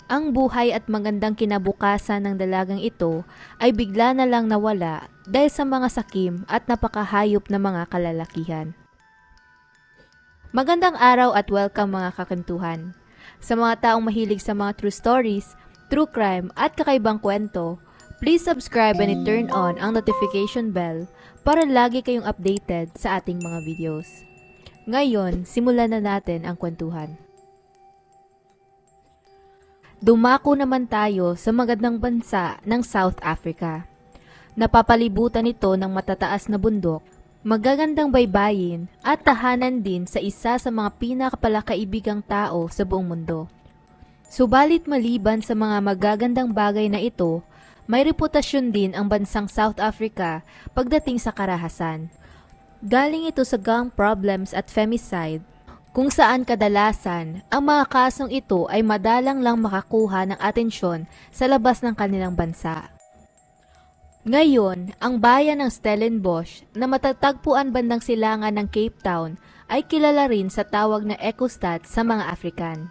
Ang buhay at magandang kinabukasan ng dalagang ito ay bigla na lang nawala dahil sa mga sakim at napakahayop na mga kalalakihan. Magandang araw at welcome mga kakentuhan. Sa mga taong mahilig sa mga true stories, true crime at kakaibang kwento, please subscribe and turn on ang notification bell para lagi kayong updated sa ating mga videos. Ngayon, simulan na natin ang kwentuhan. Dumako naman tayo sa magandang bansa ng South Africa. Napapalibutan ito ng matataas na bundok, magagandang baybayin at tahanan din sa isa sa mga pinakapalakaibigang tao sa buong mundo. Subalit maliban sa mga magagandang bagay na ito, may reputasyon din ang bansang South Africa pagdating sa karahasan. Galing ito sa gang problems at femicide, kung saan kadalasan ang mga kasong ito ay madalang lang makakuha ng atensyon sa labas ng kanilang bansa. Ngayon, ang bayan ng Stellenbosch na matatagpuan bandang silangan ng Cape Town ay kilala rin sa tawag na Ecostad sa mga African.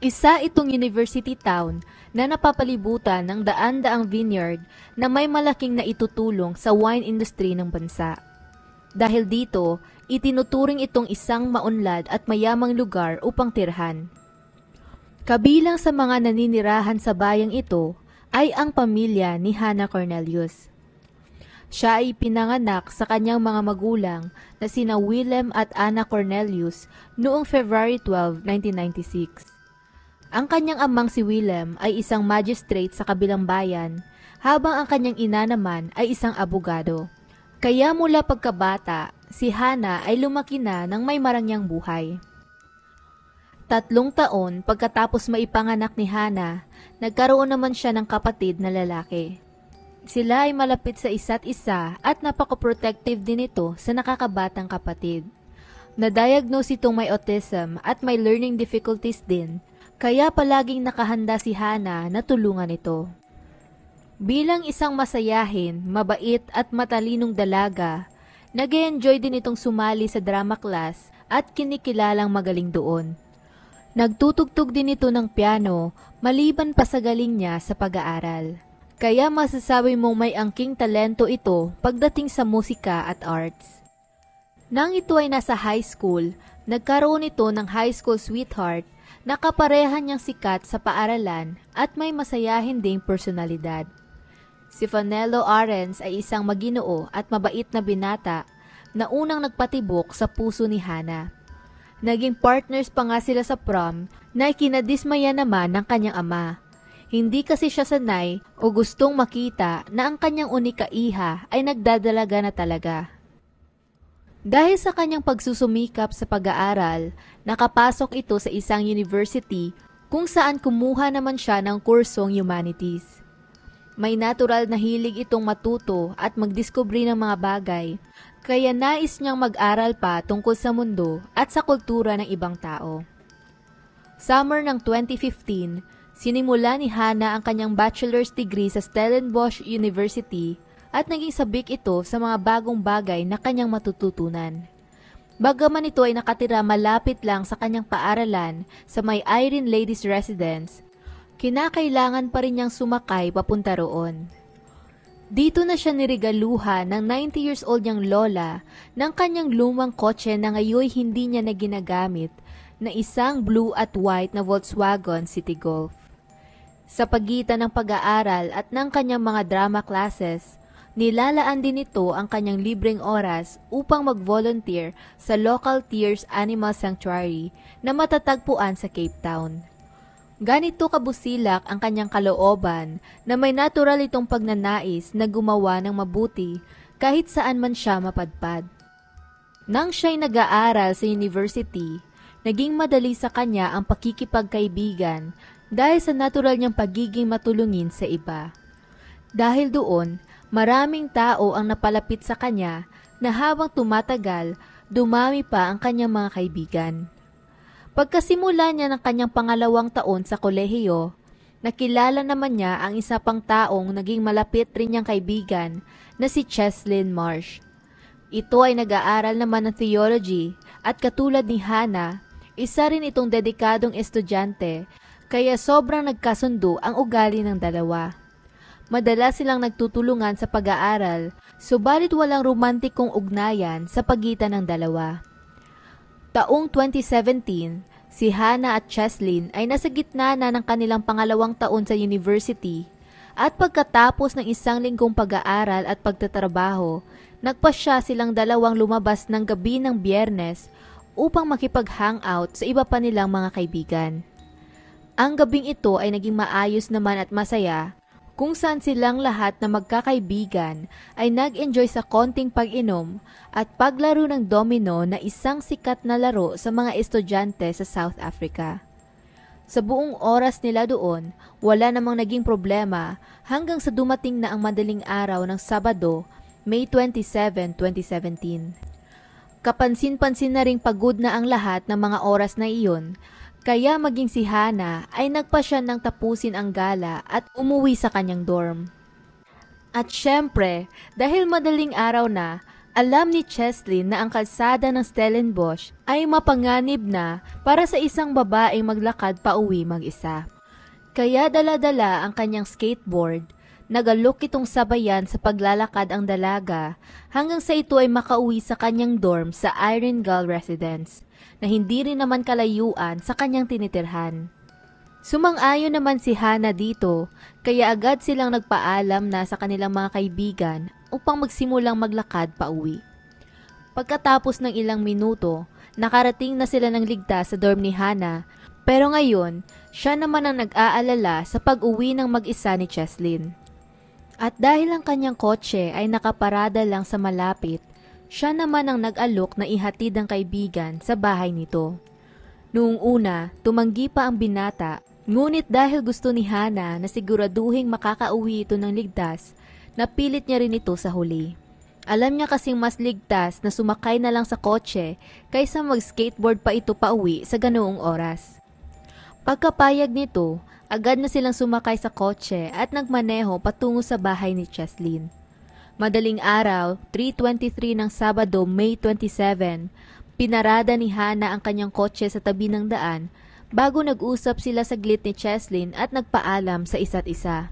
Isa itong university town na napapalibutan ng daan-daang vineyard na may malaking naitutulong sa wine industry ng bansa. Dahil dito, itinuturing itong isang maunlad at mayamang lugar upang tirhan. Kabilang sa mga naninirahan sa bayang ito ay ang pamilya ni Hannah Cornelius. Siya ay pinanganak sa kanyang mga magulang na sina Willem at Anna Cornelius noong February 12, 1996. Ang kanyang amang si Willem ay isang magistrate sa kabilang bayan, habang ang kanyang ina naman ay isang abogado. Kaya mula pagkabata, si Hannah ay lumaki na ng may marangyang buhay. 3 taon pagkatapos maipanganak ni Hannah, nagkaroon naman siya ng kapatid na lalaki. Sila ay malapit sa isa't isa at napaka-protective din ito sa nakakabatang kapatid. Na-diagnose itong may autism at may learning difficulties din, kaya palaging nakahanda si Hannah na tulungan ito. Bilang isang masayahin, mabait at matalinong dalaga, nag-enjoy din itong sumali sa drama class at kinikilalang magaling doon. Nagtutugtog din ito ng piano maliban pa sa galing niya sa pag-aaral. Kaya masasabi mong may angking talento ito pagdating sa musika at arts. Nang ito ay nasa high school, nagkaroon ito ng high school sweetheart na kaparehan niyang sikat sa paaralan at may masayahin ding personalidad. Si Fanelo Arens ay isang maginoo at mabait na binata na unang nagpatibok sa puso ni Hannah. Naging partners pa nga sila sa prom na ikinadismaya naman ng kanyang ama. Hindi kasi siya sanay o gustong makita na ang kanyang unika iha ay nagdadalaga na talaga. Dahil sa kanyang pagsusumikap sa pag-aaral, nakapasok ito sa isang university kung saan kumuha naman siya ng kursong humanities. May natural na hilig itong matuto at magdiskubre ng mga bagay, kaya nais niyang mag-aral pa tungkol sa mundo at sa kultura ng ibang tao. Summer ng 2015, sinimula ni Hannah ang kanyang bachelor's degree sa Stellenbosch University at naging sabik ito sa mga bagong bagay na kanyang matututunan. Bagaman ito ay nakatira malapit lang sa kanyang paaralan sa may Irene Ladies Residence, kinakailangan pa rin niyang sumakay papunta roon. Dito na siya niregaluhan ng 90 years old niyang lola ng kanyang lumang kotse na ngayon hindi niya na ginagamit na isang blue at white na Volkswagen City Golf. Sa pagitan ng pag-aaral at ng kanyang mga drama classes, nilalaan din ito ang kanyang libreng oras upang mag-volunteer sa local Tears Animal Sanctuary na matatagpuan sa Cape Town. Ganito kabusilak ang kanyang kalooban na may natural itong pagnanais na gumawa ng mabuti kahit saan man siya mapadpad. Nang siya'y nag-aaral sa university, naging madali sa kanya ang pakikipagkaibigan dahil sa natural niyang pagiging matulungin sa iba. Dahil doon, maraming tao ang napalapit sa kanya na habang tumatagal, dumami pa ang kanyang mga kaibigan. Pagkasimula niya ng kanyang pangalawang taon sa kolehiyo, nakilala naman niya ang isa pang taong naging malapit rin niyang kaibigan na si Cheslyn Marsh. Ito ay nag-aaral naman ng theology at katulad ni Hannah, isa rin itong dedikadong estudyante kaya sobrang nagkasundo ang ugali ng dalawa. Madalas silang nagtutulungan sa pag-aaral, subalit walang romantikong ugnayan sa pagitan ng dalawa. Taong 2017, si Hannah at Cheslin ay nasa gitna na ng kanilang pangalawang taon sa university at pagkatapos ng isang linggong pag-aaral at pagtatrabaho, nagpasya silang dalawang lumabas ng gabi ng Biyernes upang makipag-hangout sa iba pa nilang mga kaibigan. Ang gabing ito ay naging maayos naman at masaya, kung saan silang lahat na magkakaibigan ay nag-enjoy sa konting pag-inom at paglaro ng domino na isang sikat na laro sa mga estudyante sa South Africa. Sa buong oras nila doon, wala namang naging problema hanggang sa dumating na ang madaling araw ng Sabado, May 27, 2017. Kapansin-pansin na ring pagod na ang lahat ng mga oras na iyon, kaya maging si Hannah ay nagpasya ng tapusin ang gala at umuwi sa kanyang dorm. At syempre, dahil madaling araw na, alam ni Cheslin na ang kalsada ng Stellenbosch ay mapanganib na para sa isang babaeng maglakad pa uwi mag-isa. Kaya dala-dala ang kanyang skateboard, nagalok itong sabayan sa paglalakad ang dalaga hanggang sa ito ay makauwi sa kanyang dorm sa Irene-Gull Residence, na hindi rin naman kalayuan sa kanyang tinitirhan. Sumang-ayon naman si Hannah dito, kaya agad silang nagpaalam na sa kanilang mga kaibigan upang magsimulang maglakad pa uwi. Pagkatapos ng ilang minuto, nakarating na sila ng ligtas sa dorm ni Hannah, pero ngayon, siya naman ang nag-aalala sa pag-uwi ng mag-isa ni Cheslin. At dahil ang kanyang kotse ay nakaparada lang sa malapit, siya naman ang nag-alok na ihatid ang kaibigan sa bahay nito. Noong una, tumanggi pa ang binata, ngunit dahil gusto ni Hannah na siguraduhing makakauwi ito ng ligtas, napilit niya rin ito sa huli. Alam niya kasing mas ligtas na sumakay na lang sa kotse kaysa mag-skateboard pa ito pauwi sa ganoong oras. Pagkapayag nito, agad na silang sumakay sa kotse at nagmaneho patungo sa bahay ni Cheslin. Madaling araw, 3:23 ng Sabado, May 27, pinarada ni Hannah ang kanyang kotse sa tabi ng daan bago nag-usap sila saglit ni Cheslin at nagpaalam sa isa't isa.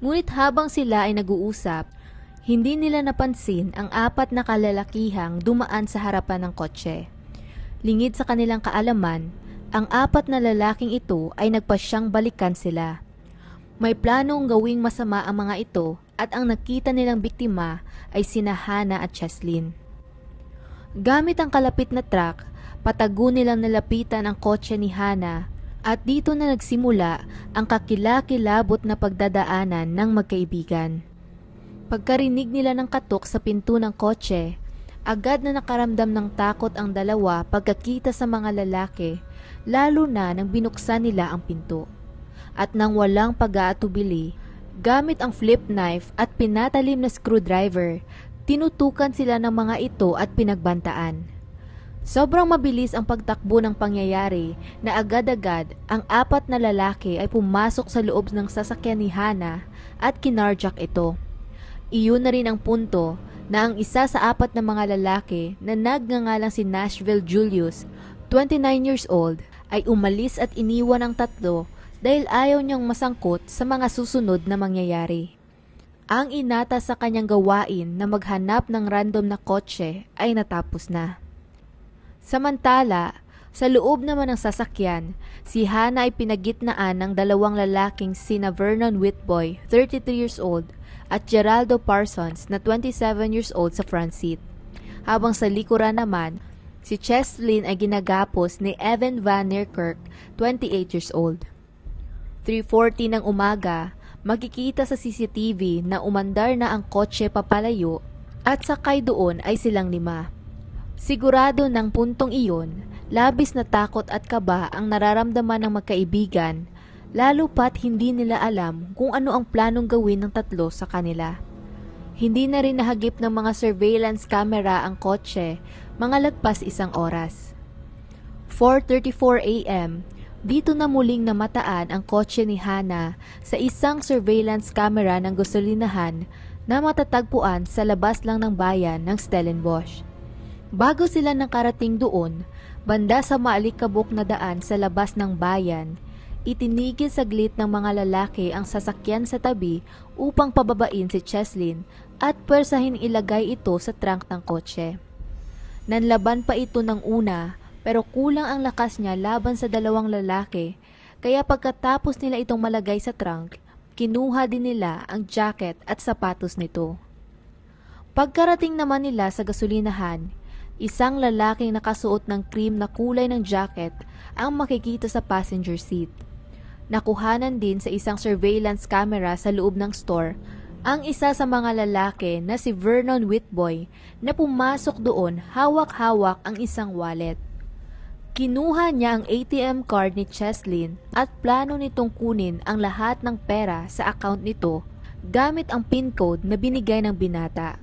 Ngunit habang sila ay nag-uusap, hindi nila napansin ang 4 na kalalakihang dumaan sa harapan ng kotse. Lingid sa kanilang kaalaman, ang 4 na lalaking ito ay nagpasyang balikan sila. May planong gawing masama ang mga ito at ang nakita nilang biktima ay sina Hannah at Cheslin. Gamit ang kalapit na truck, patago nilang nalapitan ang kotse ni Hannah at dito na nagsimula ang kakilakilabot na pagdadaanan ng magkaibigan. Pagkarinig nila ng katok sa pinto ng kotse, agad na nakaramdam ng takot ang dalawa pagkakita sa mga lalaki, lalo na nang binuksan nila ang pinto. At nang walang pag-aatubili, gamit ang flip knife at pinatalim na screwdriver, tinutukan sila ng mga ito at pinagbantaan. Sobrang mabilis ang pagtakbo ng pangyayari na agad-agad ang 4 na lalaki ay pumasok sa loob ng sasakyan ni Hannah at kinarjak ito. Iyon na rin ang punto na ang isa sa 4 na mga lalaki na nagngangalang si Nashville Julius, 29 years old, ay umalis at iniwan ang 3 dahil ayaw niyang masangkot sa mga susunod na mangyayari. Ang inata sa kanyang gawain na maghanap ng random na kotse ay natapos na. Samantala, sa loob naman ng sasakyan, si Hannah ay pinagitnaan ng 2 lalaking sina Vernon Whitboy, 33 years old, at Geraldo Parsons na 27 years old sa front seat. Habang sa likuran naman, si Cheslin ay ginagapos ni Evan Van Niekerk, 28 years old. 3:40 ng umaga, makikita sa CCTV na umandar na ang kotse papalayo at sakay doon ay silang 5. Sigurado ng puntong iyon, labis na takot at kaba ang nararamdaman ng magkaibigan, lalo pat hindi nila alam kung ano ang planong gawin ng 3 sa kanila. Hindi na rin nahagip ng mga surveillance camera ang kotse, mga lagpas 1 oras. 4:34 a.m., dito na muling namataan ang kotse ni Hannah sa isang surveillance camera ng gasolinahan na matatagpuan sa labas lang ng bayan ng Stellenbosch. Bago sila nakarating doon, banda sa maalikabok na daan sa labas ng bayan, Itinigil saglit ng mga lalaki ang sasakyan sa tabi upang pababain si Cheslin at pwersahin ilagay ito sa trunk ng kotse. Nanlaban pa ito ng una pero kulang ang lakas niya laban sa dalawang lalaki, kaya pagkatapos nila itong malagay sa trunk, kinuha din nila ang jacket at sapatos nito. Pagkarating naman nila sa gasolinahan, isang lalaking nakasuot ng cream na kulay ng jacket ang makikita sa passenger seat. Nakuhanan din sa isang surveillance camera sa loob ng store ang isa sa mga lalaki na si Vernon Whitboy na pumasok doon hawak-hawak ang isang wallet. Kinuha niya ang ATM card ni Cheslin at plano nitong kunin ang lahat ng pera sa account nito gamit ang PIN code na binigay ng binata.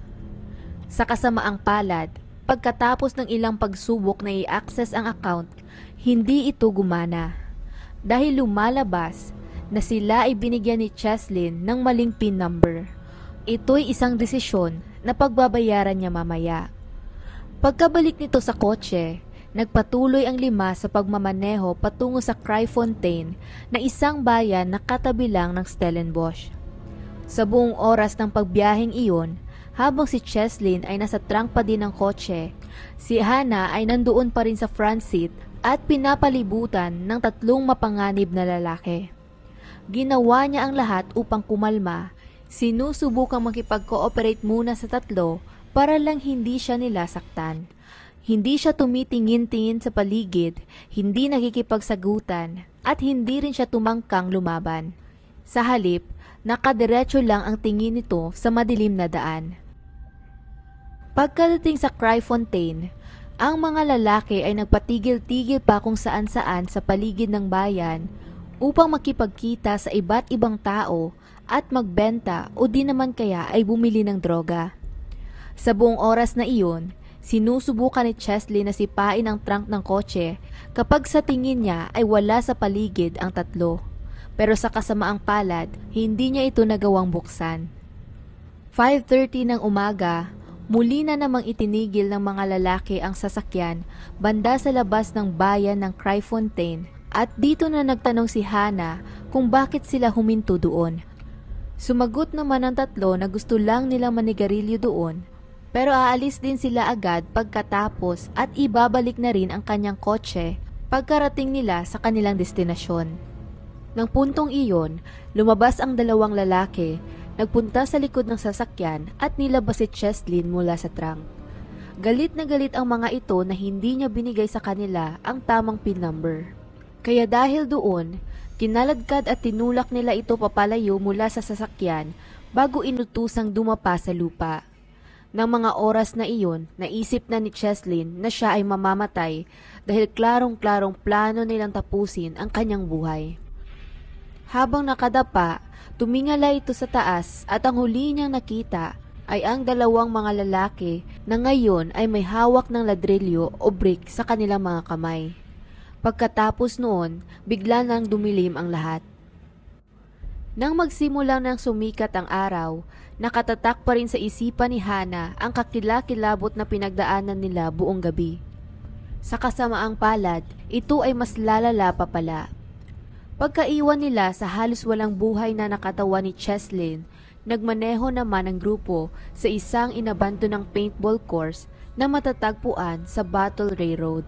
Sa kasamaang palad, pagkatapos ng ilang pagsubok na i-access ang account, hindi ito gumana. Dahil lumalabas na sila ay binigyan ni Cheslin ng maling PIN number. Ito'y isang desisyon na pagbabayaran niya mamaya. Pagkabalik nito sa kotse, nagpatuloy ang 5 sa pagmamaneho patungo sa Kraaifontein na isang bayan na katabi lang ng Stellenbosch. Sa buong oras ng pagbiyaheng iyon, habang si Cheslin ay nasa trunk pa din ng kotse, si Hannah ay nandoon pa rin sa front seat at pinapalibutan ng 3 mapanganib na lalaki. Ginawa niya ang lahat upang kumalma, sinusubukang makipag-cooperate muna sa 3 para lang hindi siya nilasaktan. Hindi siya tumitingin-tingin sa paligid, hindi nakikipagsagutan, at hindi rin siya tumangkang lumaban. Sa halip, nakadiretso lang ang tingin nito sa madilim na daan. Pagkadating sa Kraaifontein, ang mga lalaki ay nagpatigil-tigil pa kung saan-saan sa paligid ng bayan upang makipagkita sa iba't ibang tao at magbenta o di naman kaya ay bumili ng droga. Sa buong oras na iyon, sinusubukan ni Cheslin na sipain ang trunk ng kotse kapag sa tingin niya ay wala sa paligid ang 3. Pero sa kasamaang palad, hindi niya ito nagawang buksan. 5:30 ng umaga, muli na namang itinigil ng mga lalaki ang sasakyan banda sa labas ng bayan ng Kraaifontein at dito na nagtanong si Hannah kung bakit sila huminto doon. Sumagot naman ang 3 na gusto lang nilang manigarilyo doon, pero aalis din sila agad pagkatapos at ibabalik na rin ang kanyang kotse pagkarating nila sa kanilang destinasyon. Nang puntong iyon, lumabas ang 2 lalaki, nagpunta sa likod ng sasakyan at nilabas si Cheslin mula sa trunk. Galit na galit ang mga ito na hindi niya binigay sa kanila ang tamang PIN number. Kaya dahil doon, kinaladkad at tinulak nila ito papalayo mula sa sasakyan bago inutusang dumapa sa lupa. Nang mga oras na iyon, naisip na ni Cheslin na siya ay mamamatay dahil klarong-klarong plano nilang tapusin ang kanyang buhay. Habang nakadapa, tumingala ito sa taas at ang huli niyang nakita ay ang 2 mga lalaki na ngayon ay may hawak ng ladrilyo o brick sa kanilang mga kamay. Pagkatapos noon, bigla nang dumilim ang lahat. Nang magsimula ng sumikat ang araw, nakatatak pa rin sa isipan ni Hannah ang kakilakilabot na pinagdaanan nila buong gabi. Sa kasamaang palad, ito ay mas lalala pa pala. Pagkaiwan nila sa halos walang buhay na nakatawan ni Cheslin, nagmaneho naman ang grupo sa isang inabanto ng paintball course na matatagpuan sa Battle Ray Road.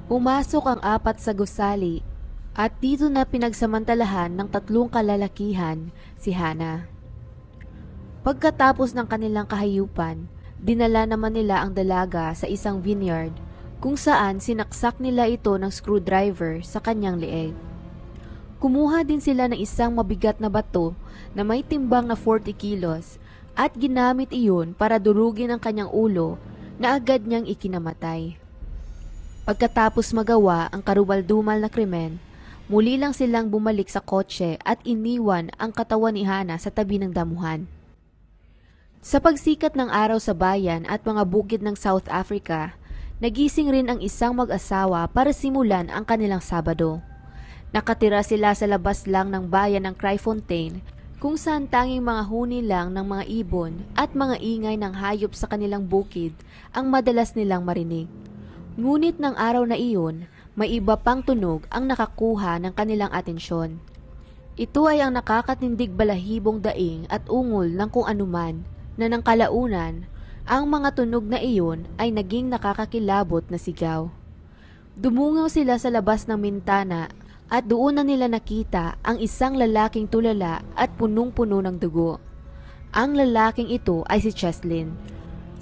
Pumasok ang 4 sa gusali at dito na pinagsamantalahan ng 3 kalalakihan si Hannah. Pagkatapos ng kanilang kahayupan, dinala naman nila ang dalaga sa isang vineyard kung saan sinaksak nila ito ng screwdriver sa kanyang leeg. Kumuha din sila ng isang mabigat na bato na may timbang na 40 kilos at ginamit iyon para durugin ang kanyang ulo na agad niyang ikinamatay. Pagkatapos magawa ang karubaldumal na krimen, muli lang silang bumalik sa kotse at iniwan ang katawan ni Hannah sa tabi ng damuhan. Sa pagsikat ng araw sa bayan at mga bukid ng South Africa, nagising rin ang isang mag-asawa para simulan ang kanilang Sabado. Nakatira sila sa labas lang ng bayan ng Kraaifontein kung saan tanging mga huni lang ng mga ibon at mga ingay ng hayop sa kanilang bukid ang madalas nilang marinig. Ngunit ng araw na iyon, may iba pang tunog ang nakakuha ng kanilang atensyon. Ito ay ang nakakatindig balahibong daing at ungol ng kung anuman na ng kalaunan, ang mga tunog na iyon ay naging nakakakilabot na sigaw. Dumungaw sila sa labas ng bintana at doon na nila nakita ang isang lalaking tulala at punong-puno ng dugo. Ang lalaking ito ay si Cheslin.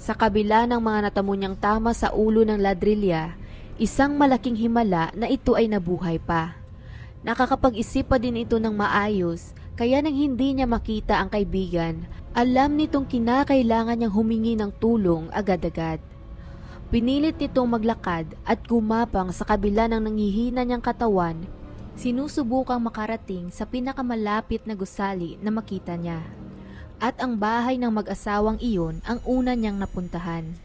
Sa kabila ng mga natamo niyang tama sa ulo ng ladrilya, isang malaking himala na ito ay nabuhay pa. Nakakapag-isip pa din ito ng maayos, kaya nang hindi niya makita ang kaibigan, alam nitong kinakailangan niyang humingi ng tulong agad-agad. Pinilit nitong maglakad at gumapang sa kabila ng nanghihina niyang katawan, sinusubukang makarating sa pinakamalapit na gusali na makita niya. At ang bahay ng mag-asawang iyon ang una niyang napuntahan.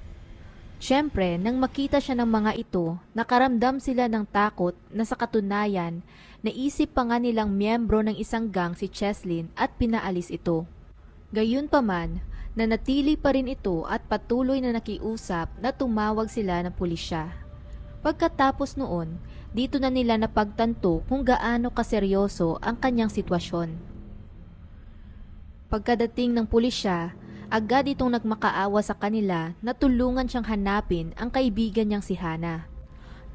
Siyempre, nang makita siya ng mga ito, nakaramdam sila ng takot na sa katunayan, naisip pa nga nilang miyembro ng isang gang si Cheslin at pinaalis ito. Gayunpaman, nanatili pa rin ito at patuloy na nakiusap na tumawag sila ng pulisya. Pagkatapos noon, dito na nila napagtanto kung gaano kaseryoso ang kanyang sitwasyon. Pagkadating ng pulisya, agad itong nagmakaawa sa kanila na tulungan siyang hanapin ang kaibigan niyang si Hana.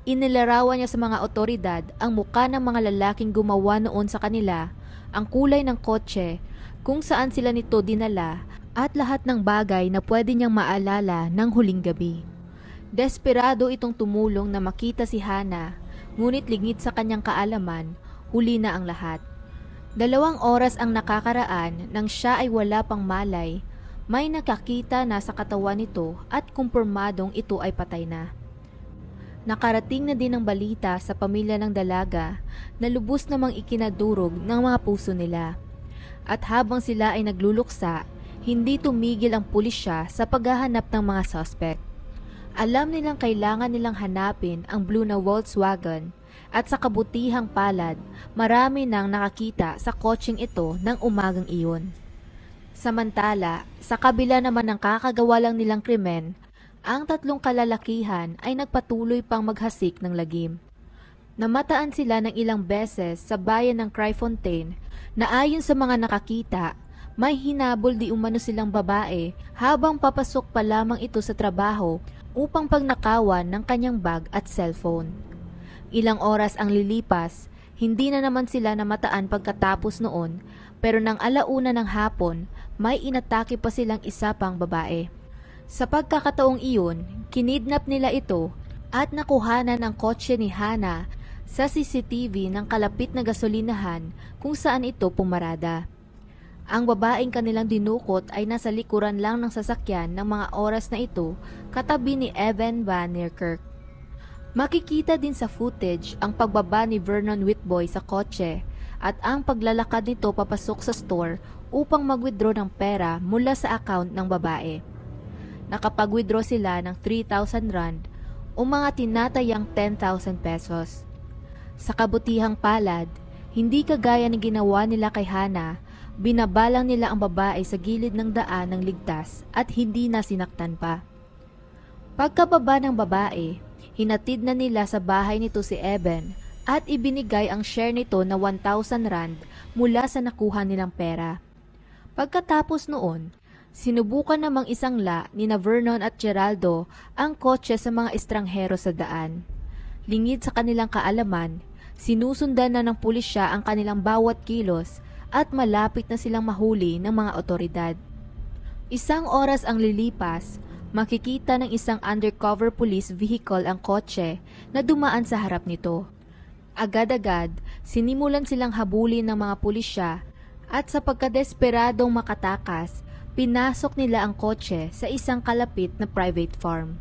Inilarawan niya sa mga otoridad ang muka ng mga lalaking gumawa noon sa kanila, ang kulay ng kotse, kung saan sila nito dinala, at lahat ng bagay na pwede niyang maalala ng huling gabi. Desperado itong tumulong na makita si Hana, ngunit lingid sa kanyang kaalaman, huli na ang lahat. 2 oras ang nakakaraan nang siya ay wala pang malay, may nakakita na sa katawan nito at kumpirmadong ito ay patay na. Nakarating na din ang balita sa pamilya ng dalaga na lubos namang ikinadurog ng mga puso nila. At habang sila ay nagluluksa, hindi tumigil ang pulisya sa paghahanap ng mga suspect. Alam nilang kailangan nilang hanapin ang blue na Volkswagen at sa kabutihang palad, marami nang nakakita sa kotseng ito ng umagang iyon. Samantala, sa kabila naman ng kakagawa lang nilang krimen, ang 3 kalalakihan ay nagpatuloy pang maghasik ng lagim. Namataan sila ng ilang beses sa bayan ng Kryfontaine na ayon sa mga nakakita, may hinabol di umano silang babae habang papasok pa lamang ito sa trabaho upang pagnakawan ng kanyang bag at cellphone. Ilang oras ang lilipas, hindi na naman sila namataan pagkatapos noon, pero nang 1:00 ng hapon, may inatake pa silang isa pang babae. Sa pagkakataong iyon, kinidnap nila ito at nakuhanan ang kotse ni Hana sa CCTV ng kalapit na gasolinahan kung saan ito pumarada. Ang babaeng kanilang dinukot ay nasa likuran lang ng sasakyan ng mga oras na ito, katabi ni Evan Van Niekerk. Makikita din sa footage ang pagbaba ni Vernon Whitboy sa kotse at ang paglalakad nito papasok sa store upang mag-withdraw ng pera mula sa account ng babae. Nakapag-withdraw sila ng 3,000 rand o mga tinatayang 10,000 pesos. Sa kabutihang palad, hindi kagaya ng ginawa nila kay Hana, binabalang nila ang babae sa gilid ng daan ng ligtas at hindi na sinaktan pa. Pagkababa ng babae, hinatid na nila sa bahay nito si Evan at ibinigay ang share nito na 1,000 rand mula sa nakuha nilang pera. Pagkatapos noon, sinubukan namang isangla ni Vernon at Geraldo ang kotse sa mga estranghero sa daan. Lingid sa kanilang kaalaman, sinusundan na ng pulisya ang kanilang bawat kilos at malapit na silang mahuli ng mga otoridad. 1 oras ang lilipas, makikita ng isang undercover police vehicle ang kotse na dumaan sa harap nito. Agad-agad, sinimulan silang habulin ng mga pulisya at sa pagkadesperadong makatakas, pinasok nila ang kotse sa isang kalapit na private farm.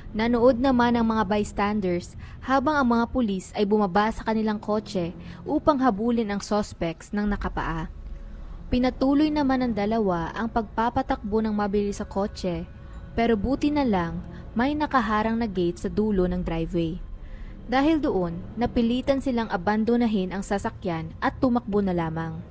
Nanood naman ang mga bystanders habang ang mga pulis ay bumaba sa kanilang kotse upang habulin ang suspects ng nakapaa. Pinatuloy naman ng dalawa ang pagpapatakbo ng mabilis sa kotse, pero buti na lang may nakaharang na gate sa dulo ng driveway. Dahil doon, napilitan silang abandonahin ang sasakyan at tumakbo na lamang.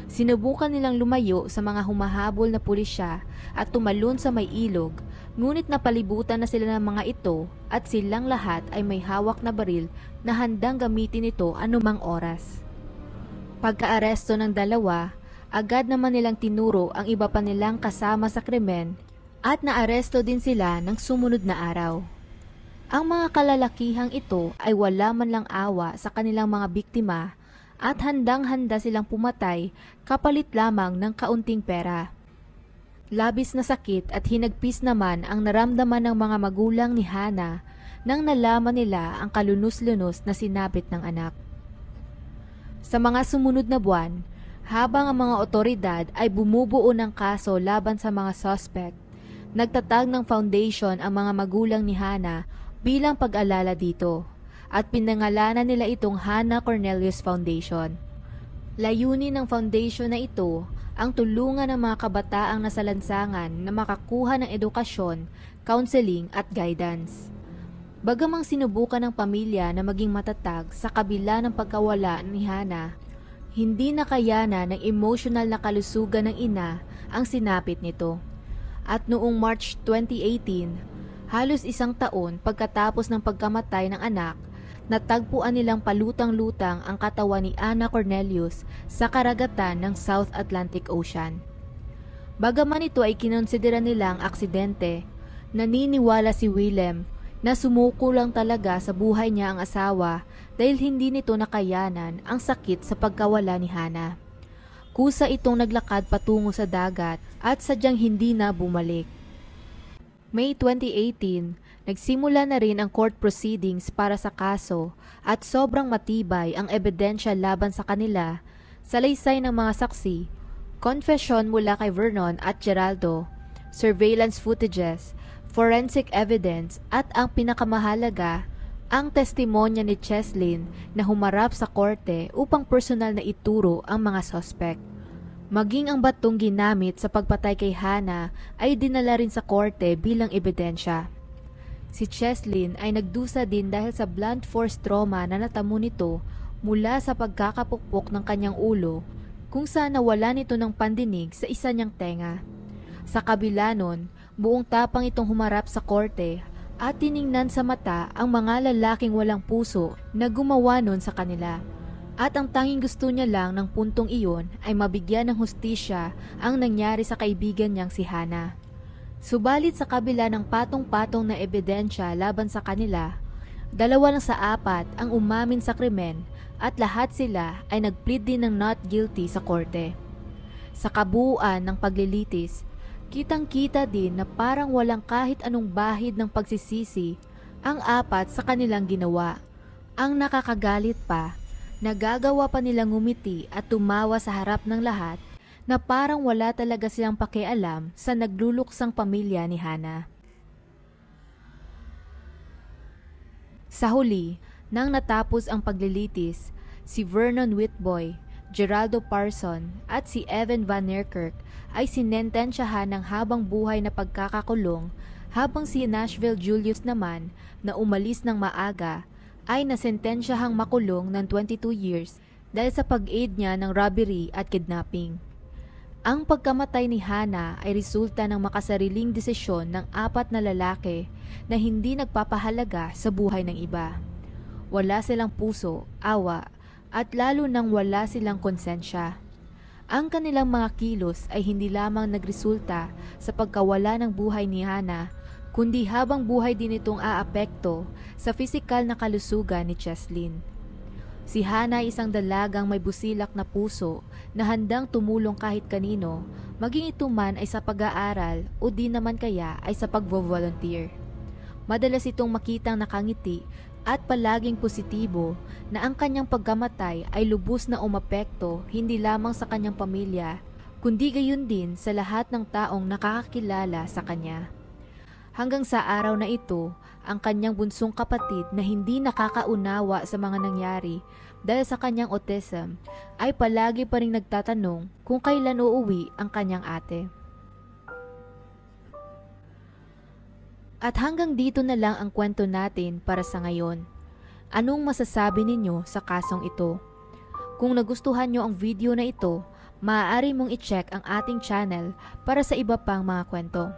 Sinubukan nilang lumayo sa mga humahabol na pulisya at tumalon sa may ilog, Ngunit napalibutan na sila ng mga ito at silang lahat ay may hawak na baril na handang gamitin ito anumang oras. Pagka-aresto ng dalawa, agad naman nilang tinuro ang iba pa nilang kasama sa krimen at naaresto din sila ng sumunod na araw. Ang mga kalalakihang ito ay wala man lang awa sa kanilang mga biktima at handang-handa silang pumatay kapalit lamang ng kaunting pera. Labis na sakit at hinagpis naman ang naramdaman ng mga magulang ni Hana nang nalaman nila ang kalunos-lunos na sinapit ng anak. Sa mga sumunod na buwan, habang ang mga otoridad ay bumubuo ng kaso laban sa mga suspect, nagtatag ng foundation ang mga magulang ni Hana bilang pag-alala dito at pinangalanan nila itong Hana Cornelius Foundation. Layunin ng foundation na ito ang tulungan ng mga kabataang nasalansangan na makakuha ng edukasyon, counseling at guidance. Bagamang sinubukan ng pamilya na maging matatag sa kabila ng pagkawala ni Hana, hindi nakayana ng emotional na kalusugan ng ina ang sinapit nito. At noong March 2018, halos isang taon pagkatapos ng pagkamatay ng anak, natagpuan nilang palutang-lutang ang katawan ni Ana Cornelius sa karagatan ng South Atlantic Ocean. Bagaman ito ay kinonsidera nilang aksidente, naniniwala si Willem na sumuko lang talaga sa buhay niya ang asawa dahil hindi nito nakayanan ang sakit sa pagkawala ni Hana. Kusa itong naglakad patungo sa dagat at sadyang hindi na bumalik. May 2018, nagsimula na rin ang court proceedings para sa kaso at sobrang matibay ang ebidensya laban sa kanila, salaysay ng mga saksi, confession mula kay Vernon at Geraldo, surveillance footages, forensic evidence at ang pinakamahalaga, ang testimonya ni Cheslin na humarap sa korte upang personal na ituro ang mga suspect. Maging ang batong ginamit sa pagpatay kay Hana ay dinala rin sa korte bilang ebidensya. Si Cheslin ay nagdusa din dahil sa blunt force trauma na natamo nito mula sa pagkakapukpok ng kanyang ulo kung saan nawala nito ng pandinig sa isa niyang tenga. Sa kabila nun, buong tapang itong humarap sa korte at tiningnan sa mata ang mga lalaking walang puso na gumawa nun sa kanila. At ang tanging gusto niya lang ng puntong iyon ay mabigyan ng hustisya ang nangyari sa kaibigan niyang si Hana. Subalit sa kabila ng patong-patong na ebidensya laban sa kanila, 2 lang sa 4 ang umamin sa krimen at lahat sila ay nag-plead din ng not guilty sa korte. Sa kabuuan ng paglilitis, kitang-kita din na parang walang kahit anong bahid ng pagsisisi ang 4 sa kanilang ginawa. Ang nakakagalit pa, nagagawa pa nilang ngumiti at tumawa sa harap ng lahat na parang wala talaga silang pakialam sa nagluluksang pamilya ni Hana. Sa huli, nang natapos ang paglilitis, si Vernon Whitboy, Geraldo Parson at si Evan Van Niekerk ay sinentensyahan ng habang buhay na pagkakakulong, habang si Nashville Julius naman na umalis ng maaga ay nasentensyahang makulong ng 22 years dahil sa pag-aid niya ng robbery at kidnapping. Ang pagkamatay ni Hana ay resulta ng makasariling desisyon ng 4 na lalaki na hindi nagpapahalaga sa buhay ng iba. Wala silang puso, awa, at lalo nang wala silang konsensya. Ang kanilang mga kilos ay hindi lamang nagresulta sa pagkawala ng buhay ni Hana, kundi habang buhay din itong aapekto sa pisikal na kalusugan ni Cheslin. Si Hana ay isang dalagang may busilak na puso na handang tumulong kahit kanino, maging ito man ay sa pag-aaral o di naman kaya ay sa pagvo-volunteer. Madalas itong makitang nakangiti at palaging positibo na ang kanyang pagkamatay ay lubos na umapekto hindi lamang sa kanyang pamilya, kundi gayon din sa lahat ng taong nakakakilala sa kanya. Hanggang sa araw na ito, ang kanyang bunsong kapatid na hindi nakakaunawa sa mga nangyari dahil sa kanyang autism ay palagi pa ring nagtatanong kung kailan uuwi ang kanyang ate. At hanggang dito na lang ang kwento natin para sa ngayon. Anong masasabi ninyo sa kasong ito? Kung nagustuhan nyo ang video na ito, maaari mong i-check ang ating channel para sa iba pang mga kwento.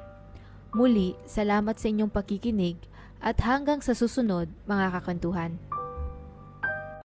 Muli, salamat sa inyong pakikinig at hanggang sa susunod mga kakwentuhan.